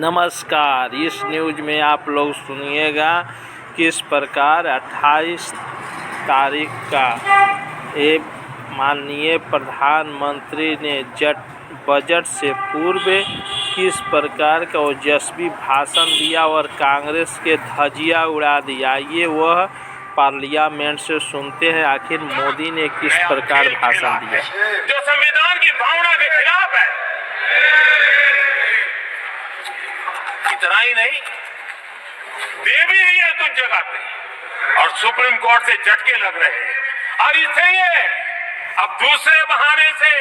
नमस्कार। इस न्यूज में आप लोग सुनिएगा किस प्रकार 28 तारीख का माननीय प्रधानमंत्री ने बजट से पूर्व किस प्रकार का ओजस्वी भाषण दिया और कांग्रेस के धज्जियां उड़ा दिया। ये वह पार्लियामेंट से सुनते हैं आखिर मोदी ने किस प्रकार भाषण दिया। जो संविधान की भावना के खिलाफ है। इतना ही नहीं, दे भी दिया कुछ जगह पे और सुप्रीम कोर्ट से झटके लग रहे हैं। और इसलिए अब दूसरे बहाने से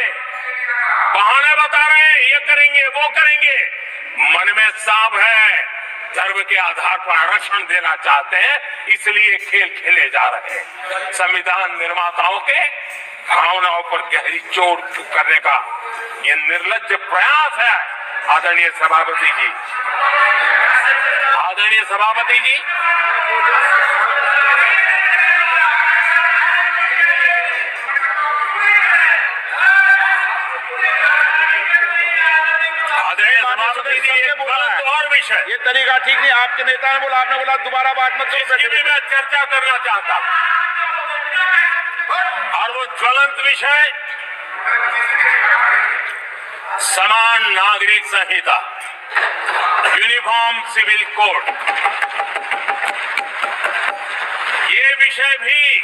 बहाने बता रहे हैं, ये करेंगे वो करेंगे। मन में साफ है, धर्म के आधार पर आरक्षण देना चाहते हैं, इसलिए खेल खेले जा रहे हैं। संविधान निर्माताओं के भावनाओं पर गहरी चोट करने का ये निर्लज्ज प्रयास है। आदरणीय सभापति जी, आदरणीय सभापति जी, और विषय ये तरीका ठीक नहीं। आपके नेता ने बोला, आपने बोला दोबारा बात मत करो। इसकी भी मैं चर्चा करना चाहता हूं और वो ज्वलंत विषय समान नागरिक संहिता, यूनिफॉर्म सिविल कोड। ये विषय भी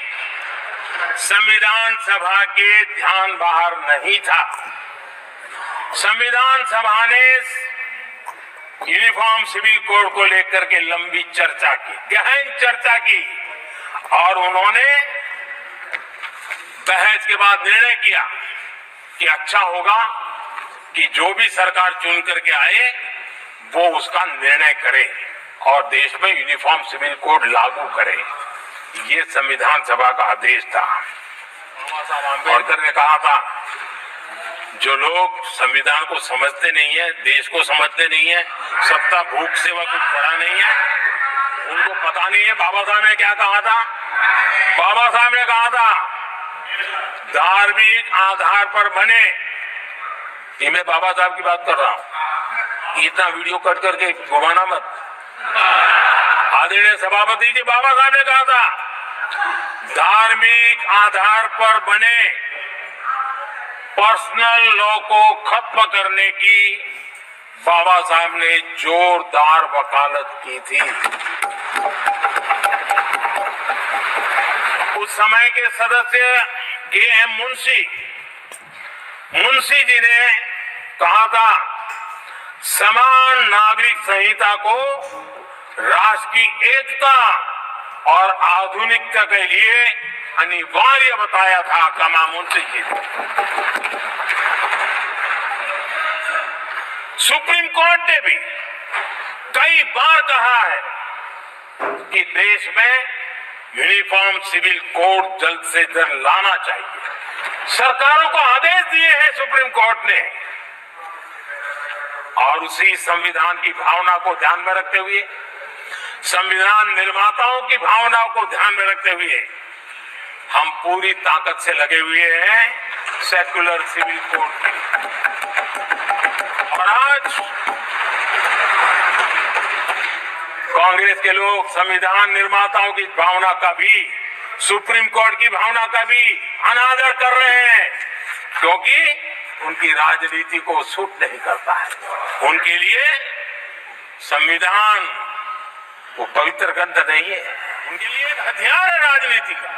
संविधान सभा के ध्यान बाहर नहीं था। संविधान सभा ने यूनिफॉर्म सिविल कोड को लेकर के लंबी चर्चा की, गहन चर्चा की और उन्होंने बहस के बाद निर्णय किया कि अच्छा होगा कि जो भी सरकार चुन करके आए वो उसका निर्णय करे और देश में यूनिफॉर्म सिविल कोड लागू करे। ये संविधान सभा का आदेश था। अम्बेडकर ने कहा था, जो लोग संविधान को समझते नहीं है, देश को समझते नहीं है, सत्ता भूख सेवा कुछ पड़ा नहीं है, उनको पता नहीं है बाबा साहब ने क्या कहा था। बाबा साहब ने कहा था, धार्मिक आधार पर बने। ये मैं बाबा साहब की बात कर रहा हूं, इतना वीडियो कट करके घुमाना मत। आदरणीय सभापति जी, बाबा साहब ने कहा था, धार्मिक आधार पर बने पर्सनल लॉ को खत्म करने की बाबा साहब ने जोरदार वकालत की थी। उस समय के सदस्य के.एम. मुंशी जी ने कहा था, समान नागरिक संहिता को राष्ट्र की एकता और आधुनिकता के लिए अनिवार्य बताया था। कमा मुंशी जी ने। सुप्रीम कोर्ट ने भी कई बार कहा है कि देश में यूनिफॉर्म सिविल कोड जल्द से जल्द लाना चाहिए। सरकारों को आदेश दिए हैं सुप्रीम कोर्ट ने और उसी संविधान की भावना को ध्यान में रखते हुए, संविधान निर्माताओं की भावनाओं को ध्यान में रखते हुए हम पूरी ताकत से लगे हुए हैं सेक्युलर सिविल कोड के। और आज कांग्रेस के लोग संविधान निर्माताओं की भावना का भी, सुप्रीम कोर्ट की भावना का भी अनादर कर रहे हैं, क्योंकि उनकी राजनीति को सूट नहीं करता है। उनके लिए संविधान वो पवित्र ग्रंथ नहीं है, उनके लिए एक हथियार है राजनीति का।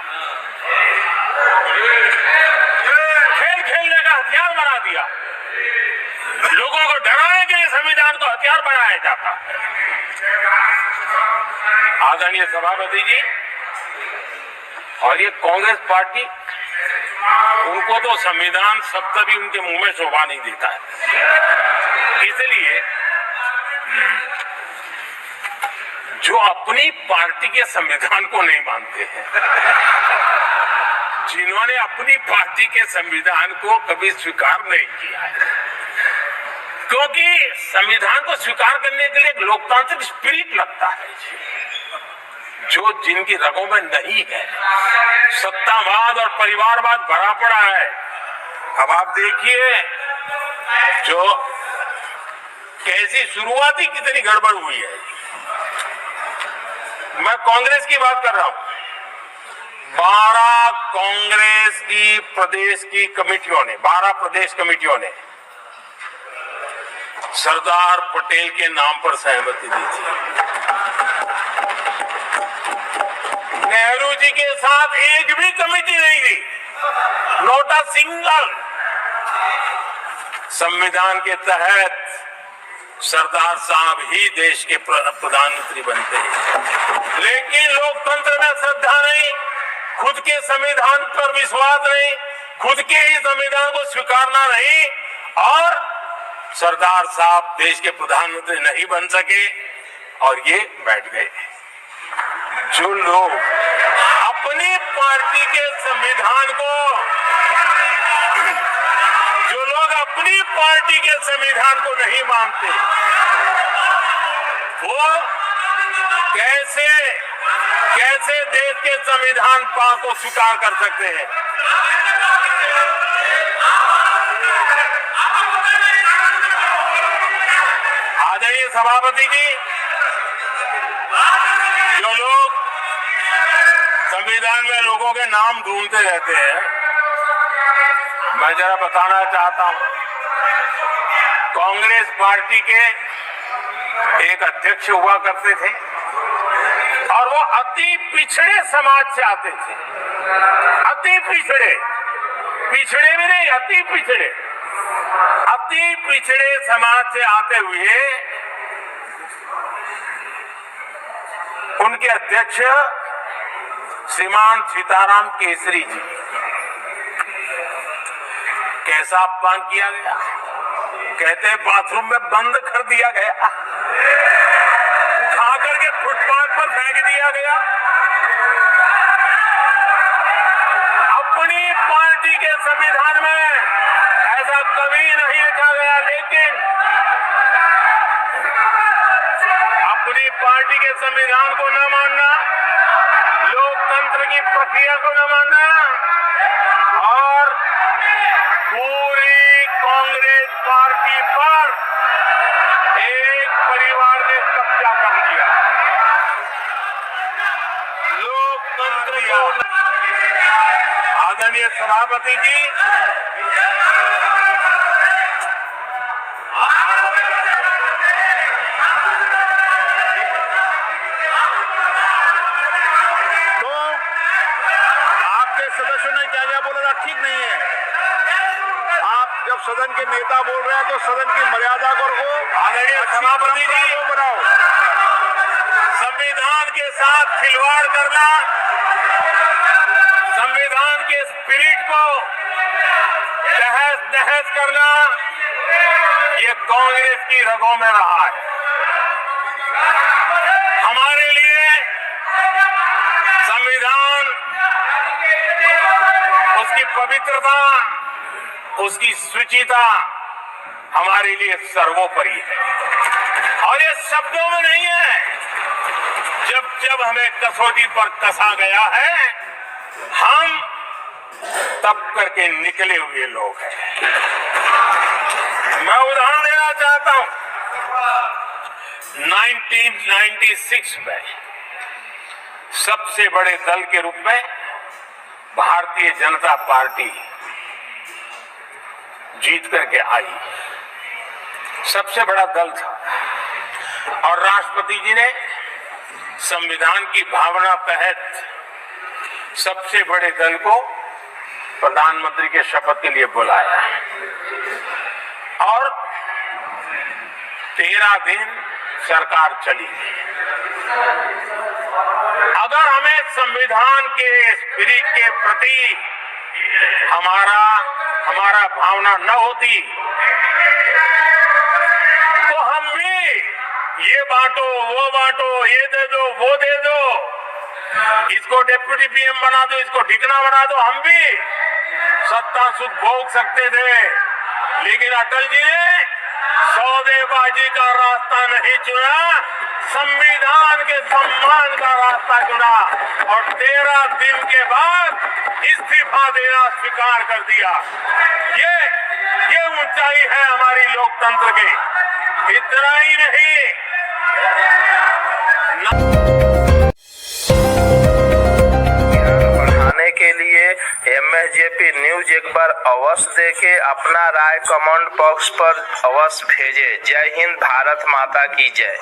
खेल खेलने का हथियार बना दिया। लोगों को डराने के लिए संविधान को हथियार बनाया जाता है। आदरणीय सभापति जी, और ये कांग्रेस पार्टी, उनको तो संविधान शब्द भी उनके मुंह में शोभा नहीं देता है। इसलिए जो अपनी पार्टी के संविधान को नहीं मानते हैं, जिन्होंने अपनी पार्टी के संविधान को कभी स्वीकार नहीं किया है, क्योंकि संविधान को स्वीकार करने के लिए एक लोकतांत्रिक स्पिरिट लगता है जो जिनकी रगों में नहीं है। सत्तावाद और परिवारवाद भरा पड़ा है। अब आप देखिए, जो कैसी शुरुआत ही कितनी गड़बड़ हुई है। मैं कांग्रेस की बात कर रहा हूं। 12 कांग्रेस की प्रदेश की कमेटियों ने, 12 प्रदेश कमेटियों ने सरदार पटेल के नाम पर सहमति दी थी। नेहरू जी के साथ एक भी कमेटी नहीं थी, नॉट अ सिंगल। संविधान के तहत सरदार साहब ही देश के प्रधानमंत्री बनते हैं, लेकिन लोकतंत्र में श्रद्धा नहीं, खुद के संविधान पर विश्वास नहीं, खुद के ही संविधान को स्वीकारना नहीं, और सरदार साहब देश के प्रधानमंत्री नहीं बन सके और ये बैठ गए। जो लोग अपनी पार्टी के संविधान को, जो लोग अपनी पार्टी के संविधान को नहीं मानते, वो कैसे देश के संविधान को स्वीकार कर सकते हैं। आदरणीय सभापति जी, जो लोग संविधान में लोगों के नाम ढूंढते रहते हैं, मैं जरा बताना चाहता हूं। कांग्रेस पार्टी के एक अध्यक्ष हुआ करते थे और वो अति पिछड़े समाज से आते थे। अति पिछड़े, पिछड़े भी नहीं, अति पिछड़े समाज से आते हुए उनके अध्यक्ष श्रीमान सीताराम केसरी जी, कैसा अपमान किया गया। कहते बाथरूम में बंद कर दिया गया, उठा करके फुटपाथ पर फेंक दिया गया। अपनी पार्टी के संविधान में ऐसा कभी नहीं लिखा गया, लेकिन अपनी पार्टी के संविधान को न मानना, लोकतंत्र की प्रक्रिया को न मानना और पूरी कांग्रेस पार्टी पर एक परिवार ने कब्जा कर लिया। लोकतंत्र को, आदरणीय सभापति जी, सदस्यों ने क्या क्या बोला था ठीक नहीं है। आप जब सदन के नेता बोल रहे हैं तो सदन की मर्यादा को आदरणीय सभापति जी बनाओ। संविधान के साथ खिलवाड़ करना, संविधान के स्पिरिट को तहस नहस करना, ये कांग्रेस की रगों में रहा है। हमारे लिए संविधान, उसकी पवित्रता, उसकी शुचिता हमारे लिए सर्वोपरि है और ये शब्दों में नहीं है। जब जब हमें कसौटी पर कसा गया है, हम तब करके निकले हुए लोग हैं। मैं उदाहरण देना चाहता हूं। 1996 में सबसे बड़े दल के रूप में भारतीय जनता पार्टी जीत करके आई, सबसे बड़ा दल था और राष्ट्रपति जी ने संविधान की भावना तहत सबसे बड़े दल को प्रधानमंत्री के शपथ के लिए बुलाया और 13 दिन सरकार चली। अगर हमें संविधान के स्पिरिट के प्रति हमारा भावना न होती तो हम भी ये बांटो, वो बांटो, ये दे दो, वो दे दो, इसको डिप्टी पीएम बना दो, इसको ठिकाना बना दो, हम भी सत्ता सुख भोग सकते थे। लेकिन अटल जी ने सौदेबाजी का रास्ता नहीं चुना, संविधान के सम्मान का रास्ता चुना और 13 दिन के बाद इस्तीफा देना स्वीकार कर दिया। ये ऊंचाई है हमारी लोकतंत्र की। इतना ही नहीं, बढ़ाने के लिए MSJP न्यूज एक बार अवश्य देखे, अपना राय कमेंट बॉक्स पर अवश्य भेजे। जय हिंद, भारत माता की जय।